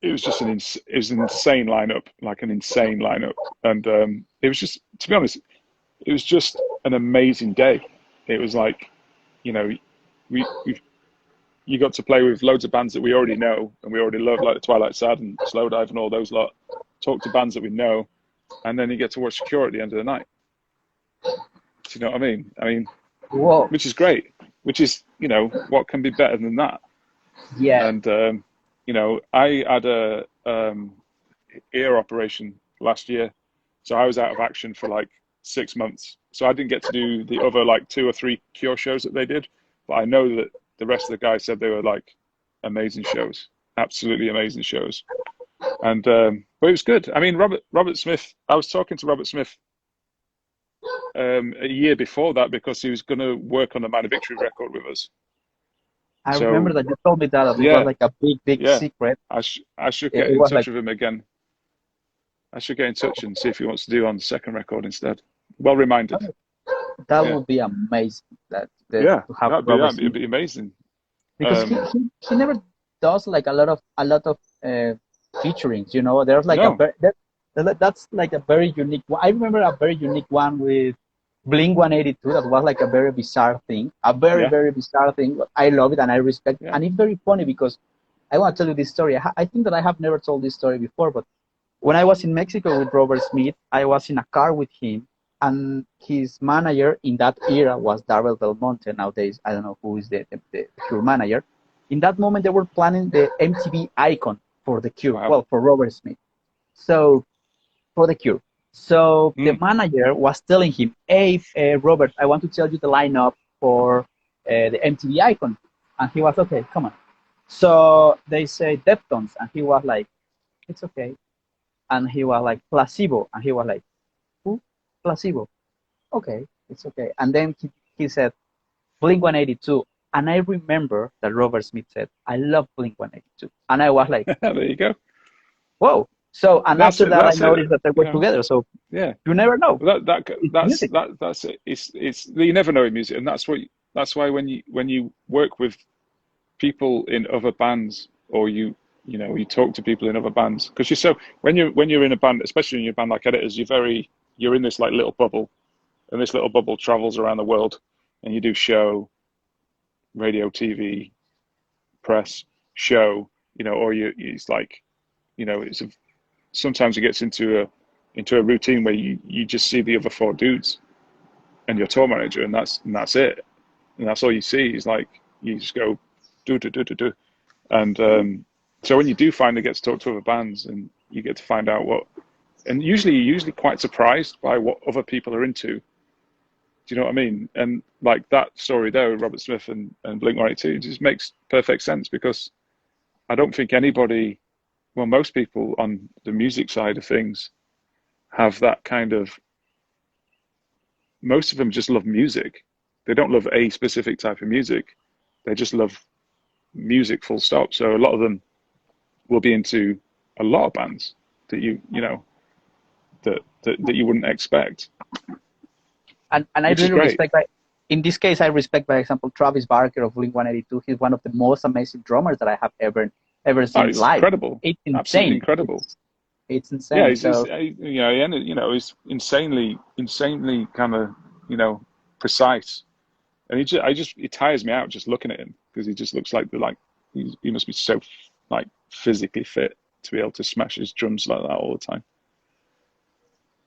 Speaker 2: It was just an insane lineup, and it was just, to be honest, it was just an amazing day. It was like, you know, you got to play with loads of bands that we already know and we already love, like the Twilight Sad and Slowdive and all those lot. Talk to bands that we know, and then you get to watch The Cure at the end of the night. Do you know what I mean?
Speaker 1: Whoa.
Speaker 2: Which is great. Which is, you know, what can be better than that?
Speaker 1: Yeah.
Speaker 2: And you know, I had a ear operation last year, so I was out of action for like 6 months. So I didn't get to do the other like 2 or 3 Cure shows that they did, but I know that the rest of the guys said they were like amazing shows, absolutely amazing shows. And but it was good. I mean, Robert Smith. I was talking to Robert Smith a year before that because he was going to work on the Man of Victory record with us.
Speaker 1: I remember that you told me that it was like a big secret.
Speaker 2: I should get in touch with him again. I should get in touch and see if he wants to do on the second record instead. Well reminded.
Speaker 1: That would be amazing. To have
Speaker 2: it'd be amazing.
Speaker 1: Because he never does like a lot of featurings. You know, there's like that's like a very unique one. I remember a very unique one with Blink-182 that was like a very bizarre thing, very bizarre thing. I love it and I respect it. And it's very funny because I want to tell you this story. I think that I have never told this story before, but when I was in Mexico with Robert Smith, I was in a car with him, and his manager in that era was Darrell Del Monte. Nowadays, I don't know who is the Cure manager. In that moment, they were planning the MTV icon for the Cure, well, for Robert Smith. So, for the Cure. So the manager was telling him, hey, Robert, I want to tell you the lineup for the MTV icon. And he was, okay, come on. So they say Deftones, and he was like, it's okay. And he was like, Placebo. And he was like, who? Placebo. Okay, it's okay. And then he said, Blink-182. And I remember that Robert Smith said, I love Blink-182. And I was like,
Speaker 2: there you go.
Speaker 1: Whoa. So, and after that, I noticed that they were together. So, you never know.
Speaker 2: That's it. It's you never know in music, and that's why when you work with people in other bands, or you talk to people in other bands, because when you're in a band, especially in your band like Editors, you're in this like little bubble, and this little bubble travels around the world, and you do show, radio, TV, press, show, or it's like, sometimes it gets into a routine where you just see the other 4 dudes and your tour manager, and that's it, and that's all you see is like you just go do. And so when you do finally get to talk to other bands and you get to find out and usually you're usually quite surprised by what other people are into. Do you know what I mean? And like that story there with Robert Smith and Blink-182 just makes perfect sense, because I don't think anybody, well, most people on the music side of things have that kind of, most of them just love music. They don't love a specific type of music. They just love music, full stop. So a lot of them will be into a lot of bands that that you wouldn't expect.
Speaker 1: And I really respect, in this case, I respect, for example, Travis Barker of Blink-182. He's one of the most amazing drummers that I have ever seen live.
Speaker 2: Incredible.
Speaker 1: It's insane.
Speaker 2: Absolutely incredible.
Speaker 1: It's insane.
Speaker 2: Yeah, he's insanely kind of, precise. And it tires me out just looking at him, because he just looks like he must be so like physically fit to be able to smash his drums like that all the time.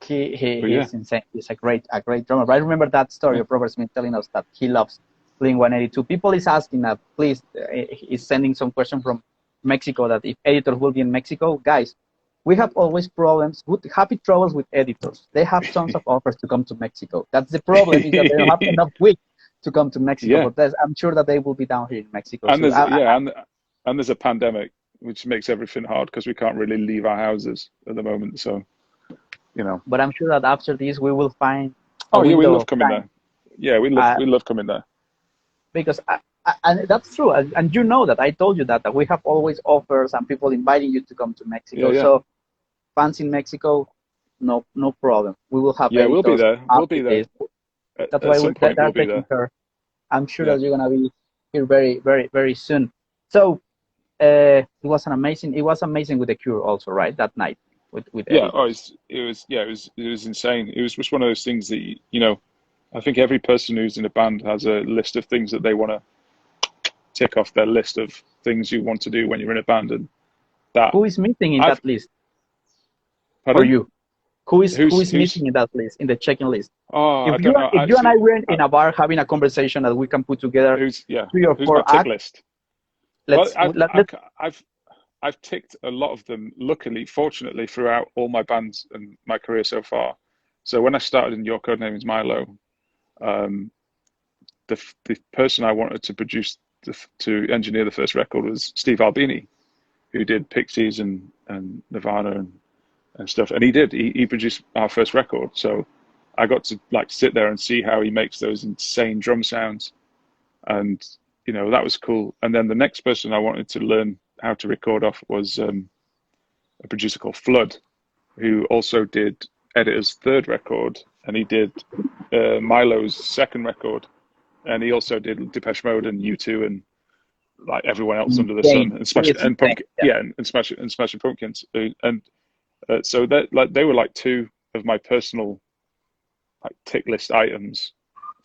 Speaker 1: He is insane. He's a great drummer. But I remember that story of Robert Smith telling us that he loves Blink-182. People is asking that, please, is sending some question from Mexico, that if editors will be in Mexico. Guys, we have always problems, happy troubles with editors. They have tons of offers to come to Mexico. That's the problem, is that they don't have enough weeks to come to Mexico.
Speaker 2: Yeah.
Speaker 1: But I'm sure that they will be down here in Mexico.
Speaker 2: And there's a pandemic, which makes everything hard, because we can't really leave our houses at the moment. So,
Speaker 1: But I'm sure that after this, we will find.
Speaker 2: Oh yeah, we love coming there. Yeah, we love coming there.
Speaker 1: Because and that's true, and you know that I told you that we have always offers and people inviting you to come to Mexico. Yeah. So fans in Mexico, no problem. We will have.
Speaker 2: Yeah, we'll be there. We'll be there.
Speaker 1: That's why they're taking care. I'm sure that you're gonna be here very, very, very soon. So it was amazing with the Cure also, right? That night. with
Speaker 2: Yeah, oh,
Speaker 1: editors.
Speaker 2: it was insane. It was just one of those things that I think every person who's in a band has a list of things that they want to tick off their list of things you want to do when you're in a band, and that
Speaker 1: Who is missing in
Speaker 2: I've
Speaker 1: that list for
Speaker 2: pardon
Speaker 1: you? Who is
Speaker 2: who's
Speaker 1: missing in that list, in the checking list?
Speaker 2: oh I
Speaker 1: If you
Speaker 2: don't know
Speaker 1: if you and I
Speaker 2: actually
Speaker 1: were in a bar having a conversation that we can put together three or
Speaker 2: who's my
Speaker 1: four
Speaker 2: tick
Speaker 1: acts,
Speaker 2: list. Well,
Speaker 1: let's let
Speaker 2: I've ticked a lot of them, luckily, fortunately, throughout all my bands and my career so far. So when I started in Your Codenameis Milo, um, the person I wanted to produce to engineer the first record was Steve Albini, who did Pixies and Nirvana and stuff. And he produced our first record. So I got to like sit there and see how he makes those insane drum sounds. And, that was cool. And then the next person I wanted to learn how to record off was a producer called Flood, who also did Editor's third record, and he did Milo's second record, and he also did Depeche Mode and U2 and like everyone else under the sun,
Speaker 1: insane.
Speaker 2: and
Speaker 1: He
Speaker 2: Smash
Speaker 1: is
Speaker 2: and
Speaker 1: insane.
Speaker 2: Punk,
Speaker 1: Yeah.
Speaker 2: yeah, and Smashing Pumpkins, and so that like they were like two of my personal like tick list items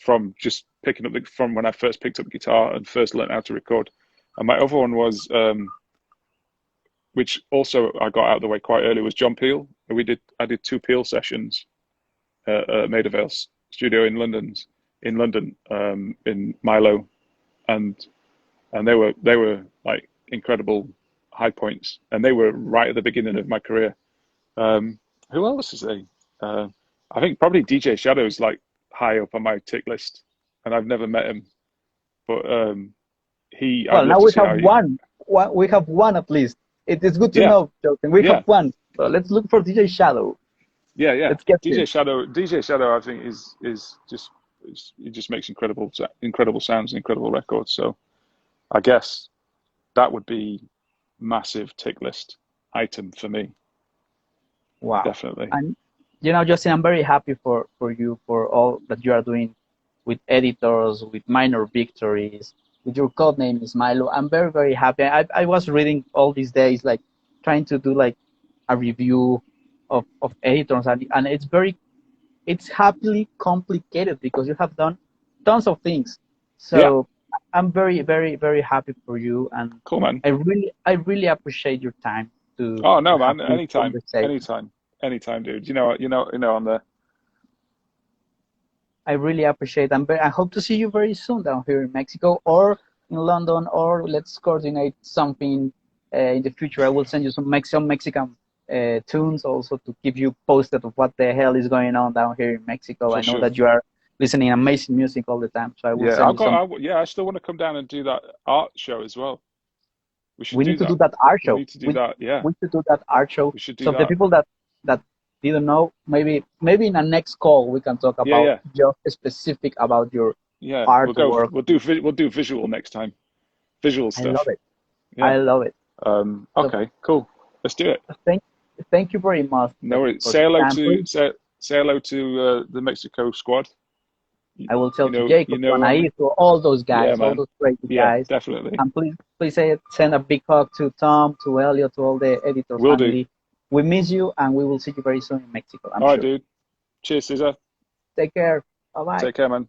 Speaker 2: from just picking up from when I first picked up the guitar and first learned how to record. And my other one was, which also I got out of the way quite early, was John Peel. I did two Peel sessions at Maida Vale Studio in London, in Milo, and they were like incredible high points, and they were right at the beginning of my career. Who else is there? I think probably DJ Shadow's like high up on my tick list, and I've never met him, but I'd
Speaker 1: Well,
Speaker 2: love
Speaker 1: now
Speaker 2: to
Speaker 1: we
Speaker 2: see
Speaker 1: have
Speaker 2: how he.
Speaker 1: one. We have one at least. It's good to
Speaker 2: Yeah,
Speaker 1: know, Justin. We have
Speaker 2: yeah,
Speaker 1: one. So let's look for DJ Shadow.
Speaker 2: yeah, yeah.
Speaker 1: Let's get him.
Speaker 2: DJ Shadow, I think is just he just makes incredible sounds, and incredible records. So I guess that would be massive tick list item for me,
Speaker 1: Wow.
Speaker 2: definitely.
Speaker 1: And Justin, I'm very happy for you for all that you are doing with editors, with minor victories, with your code name is Milo. I'm very, very happy. I was reading all these days, like trying to do like a review of editors, and it's happily complicated because you have done tons of things.
Speaker 2: Yeah,
Speaker 1: So I'm very, very, very happy for you, and
Speaker 2: cool, man.
Speaker 1: I really appreciate your time
Speaker 2: Oh no,
Speaker 1: to have
Speaker 2: man.
Speaker 1: this
Speaker 2: Anytime,
Speaker 1: conversation.
Speaker 2: anytime, anytime, dude. On the.
Speaker 1: I really appreciate, and I hope to see you very soon down here in Mexico or in London, or let's coordinate something in the future. I will send you some Mexican tunes also to keep you posted of what the hell is going on down here in Mexico.
Speaker 2: For
Speaker 1: I know
Speaker 2: sure.
Speaker 1: that you are listening amazing music all the time, so I will
Speaker 2: Yeah,
Speaker 1: send you some.
Speaker 2: I still want to come down and do that art show as well. We should
Speaker 1: We
Speaker 2: do
Speaker 1: need to
Speaker 2: that.
Speaker 1: do that art
Speaker 2: We
Speaker 1: show.
Speaker 2: need to do that. Yeah,
Speaker 1: We should do that art show.
Speaker 2: we should do
Speaker 1: So the
Speaker 2: that.
Speaker 1: people that didn't know, maybe in a next call we can talk
Speaker 2: Yeah,
Speaker 1: about
Speaker 2: yeah,
Speaker 1: just specific about your
Speaker 2: yeah.
Speaker 1: artwork.
Speaker 2: We'll do visual next time. Visual
Speaker 1: I love
Speaker 2: stuff.
Speaker 1: it.
Speaker 2: Yeah.
Speaker 1: I love it. So
Speaker 2: Okay. Cool. Let's do it.
Speaker 1: thank thank you very much,
Speaker 2: No
Speaker 1: Justin,
Speaker 2: worries.
Speaker 1: for the time. Please,
Speaker 2: Say hello to the Mexico squad.
Speaker 1: I will tell to
Speaker 2: You
Speaker 1: Jacob, to
Speaker 2: know
Speaker 1: Anais, to all those
Speaker 2: Yeah,
Speaker 1: guys, all
Speaker 2: man.
Speaker 1: those crazy
Speaker 2: Yeah,
Speaker 1: guys.
Speaker 2: definitely.
Speaker 1: And please send a big hug to Tom, to Elliot, to all the editor
Speaker 2: Will do.
Speaker 1: family. We miss you, and we will see you very soon in Mexico, I'm
Speaker 2: All right,
Speaker 1: sure.
Speaker 2: dude. Cheers, Cesar.
Speaker 1: Take care. Bye bye.
Speaker 2: Take care, man.